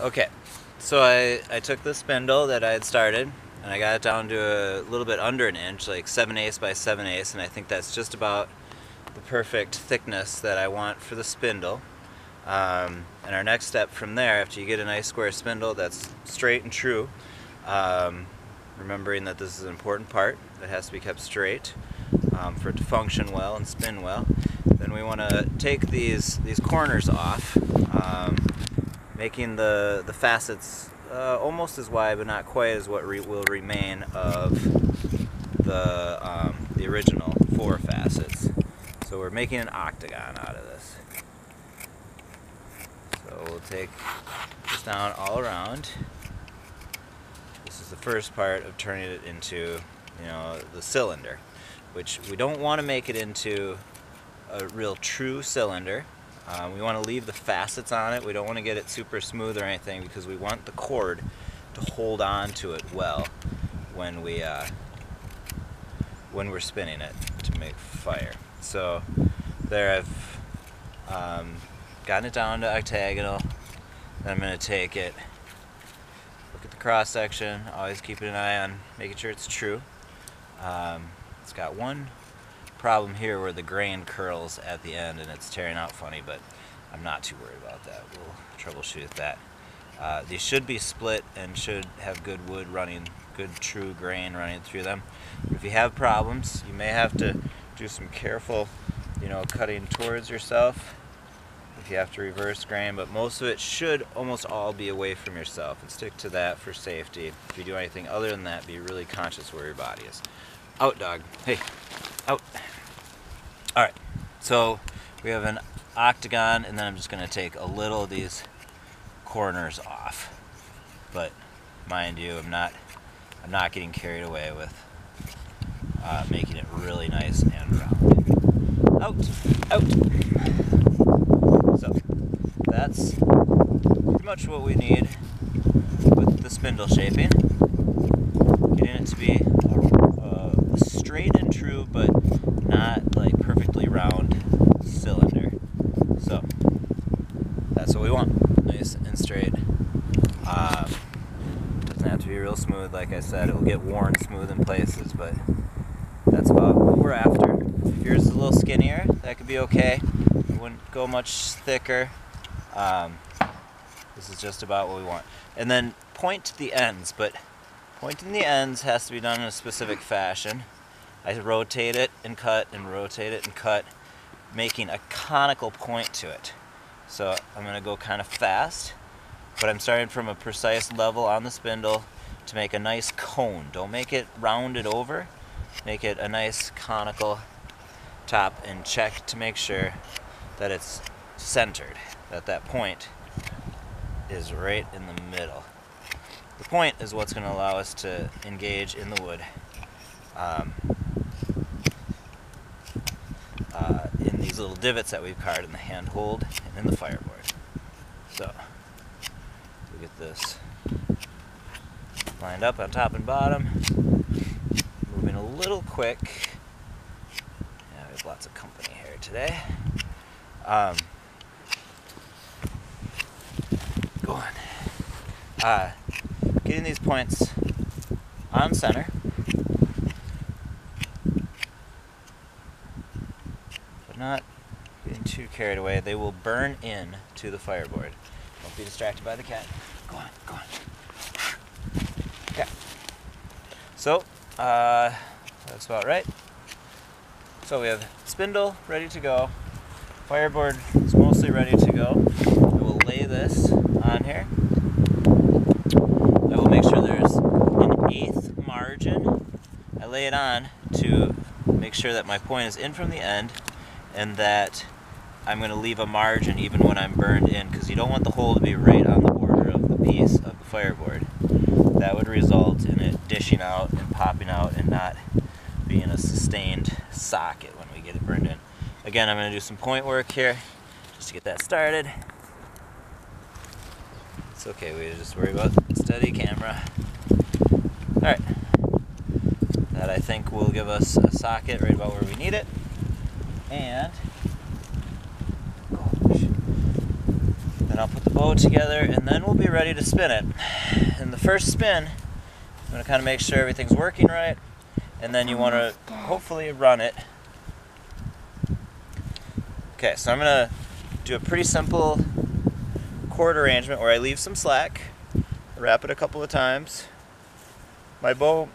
Okay, so I took the spindle that I had started and I got it down to a little bit under an inch, like 7/8 by 7/8, and I think that's just about the perfect thickness that I want for the spindle. And our next step from there, after you get a nice square spindle that's straight and true, remembering that this is an important part that has to be kept straight for it to function well and spin well, then we want to take these corners off, making the facets almost as wide but not quite as what will remain of the original 4 facets. So we're making an octagon out of this. So we'll take this down all around. This is the first part of turning it into, the cylinder, which we don't want to make it into a real true cylinder. We want to leave the facets on it. We don't want to get it super smooth or anything because we want the cord to hold on to it well when we're spinning it to make fire. So there I've gotten it down to octagonal. Then I'm going to take it, look at the cross section, always keeping an eye on making sure it's true. It's got one problem here where the grain curls at the end and it's tearing out funny, but I'm not too worried about that. We'll troubleshoot that. These should be split and should have good wood running, good true grain running through them. But if you have problems, you may have to do some careful, cutting towards yourself if you have to reverse grain, but most of it should almost all be away from yourself, and stick to that for safety. If you do anything other than that, be really conscious where your body is. Out, dog. Hey, out. Alright, so we have an octagon, and then I'm just going to take a little of these corners off. But mind you, I'm not getting carried away with making it really nice and round. Out, out. So that's pretty much what we need with the spindle shaping. Getting it to be straight and true, but not like perfectly round cylinder. So that's what we want, nice and straight. Doesn't have to be real smooth, like I said. It will get worn smooth in places, but that's about what we're after. If yours is a little skinnier, that could be okay. It wouldn't go much thicker. This is just about what we want. And then point the ends, but pointing the ends has to be done in a specific fashion. I rotate it and cut and rotate it and cut, making a conical point to it. So I'm going to go kind of fast, but I'm starting from a precise level on the spindle to make a nice cone. Don't make it rounded over. Make it a nice conical top, and check to make sure that it's centered, that point is right in the middle. The point is what's going to allow us to engage in the wood in these little divots that we've carved in the handhold and in the fireboard. So we get this lined up on top and bottom, moving a little quick. Yeah, we have lots of company here today. Go on. Getting these points on center. But not getting too carried away. They will burn in to the fireboard. Don't be distracted by the cat. Go on, go on. Okay. So, that's about right. So we have spindle ready to go. Fireboard is mostly ready to go. I will lay this on here. I will make sure there's an 1/8 margin. I lay it on to make sure that my point is in from the end, and that I'm going to leave a margin even when I'm burned in, because you don't want the hole to be right on the border of the piece of the fireboard. That would result in it dishing out and popping out and not being a sustained socket when we get it burned in. Again, I'm going to do some point work here just to get that started. It's okay, we just worry about steady camera. Alright, that I think will give us a socket right about where we need it. And I'll put the bow together, and then we'll be ready to spin it. In the first spin, I'm going to kind of make sure everything's working right, and then you want to hopefully run it. Okay, so I'm going to do a pretty simple chord arrangement where I leave some slack, wrap it a couple of times. My bow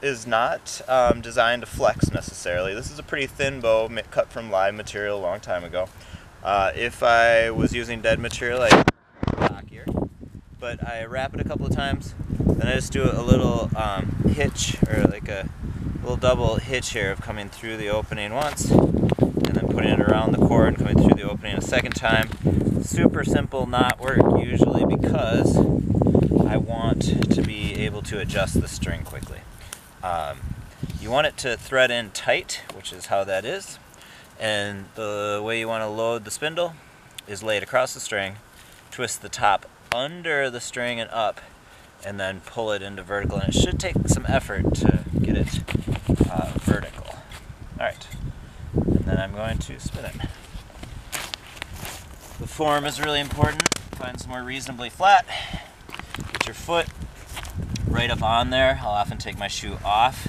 is not designed to flex necessarily. This is a pretty thin bow cut from live material a long time ago. If I was using dead material, I'd make it cockier. But I wrap it a couple of times, then I just do a little hitch, or like a little double hitch here of coming through the opening once, and then putting it around the cord and coming through the opening a second time. Super simple knot work usually because I want to be able to adjust the string quickly. You want it to thread in tight, which is how that is. And the way you want to load the spindle is lay it across the string, twist the top under the string and up, and then pull it into vertical. And it should take some effort to get it vertical. Alright, and then I'm going to spin it. The form is really important. Find somewhere reasonably flat. Get your foot right up on there. I'll often take my shoe off,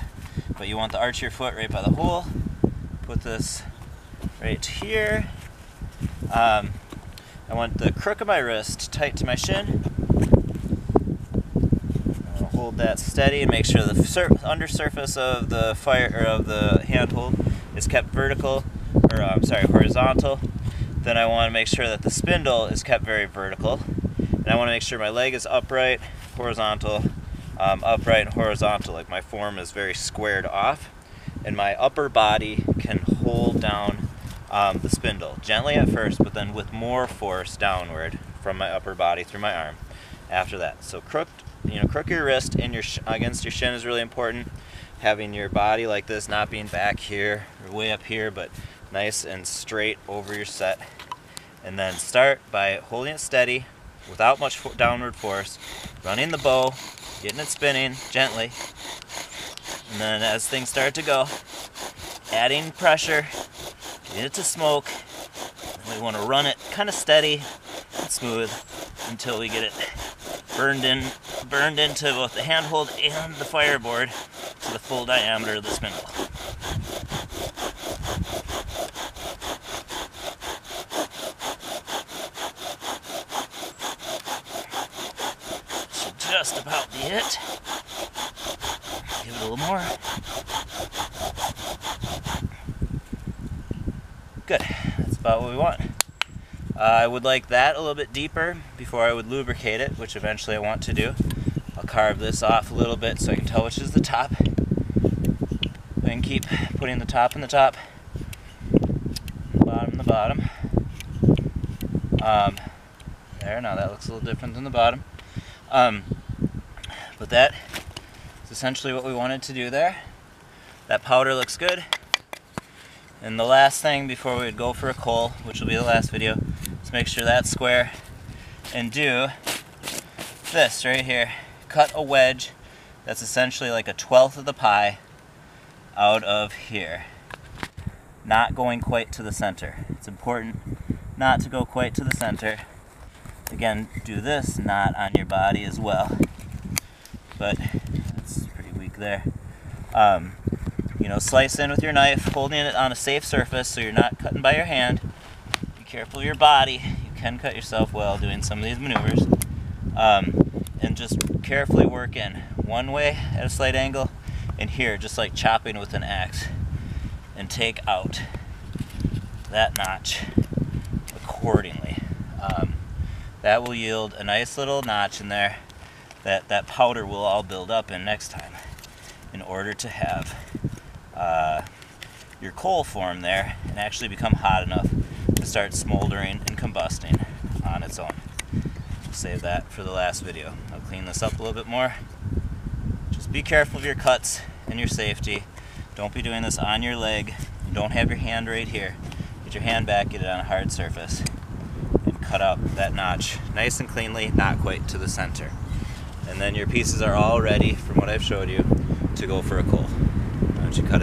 but you want the arch of your foot right by the hole. Put this right here. I want the crook of my wrist tight to my shin. I'll hold that steady and make sure the under surface of the handhold is kept vertical, or horizontal. Then I want to make sure that the spindle is kept very vertical, and I want to make sure my leg is upright, horizontal, upright and horizontal, like my form is very squared off, and my upper body can hold down the spindle gently at first, but then with more force downward from my upper body through my arm after that. So crook your wrist and against your shin is really important. Having your body like this, not being back here or way up here, but nice and straight over your set. And then start by holding it steady without much downward force, running the bow, getting it spinning gently, and then as things start to go, adding pressure, getting it to smoke. And we want to run it kind of steady and smooth until we get it burned into both the handhold and the fireboard to the full diameter of the spindle. Should just about be it. Give it a little more. Good, that's about what we want. I would like that a little bit deeper before I would lubricate it, which eventually I want to do. I'll carve this off a little bit so I can tell which is the top. I can keep putting the top in the top, the bottom in the bottom. There, now that looks a little different than the bottom. But that is essentially what we wanted to do there. That powder looks good. And the last thing before we would go for a coal, which will be the last video, is make sure that's square and do this right here. Cut a wedge that's essentially like a 1/12 of the pie out of here. Not going quite to the center. It's important not to go quite to the center. Again, do this not on your body as well. But that's pretty weak there. You know, slice in with your knife, holding it on a safe surface so you're not cutting by your hand. Be careful of your body. You can cut yourself while doing some of these maneuvers. And just carefully work in. One way at a slight angle, and here, just like chopping with an axe. And take out that notch accordingly. That will yield a nice little notch in there that powder will all build up in next time in order to have your coal form there and actually become hot enough to start smoldering and combusting on its own. We'll save that for the last video. I'll clean this up a little bit more. Just be careful of your cuts and your safety. Don't be doing this on your leg. Don't have your hand right here. Get your hand back, get it on a hard surface, and cut out that notch nice and cleanly, not quite to the center. And then your pieces are all ready, from what I've showed you, to go for a coal. Why don't you cut it?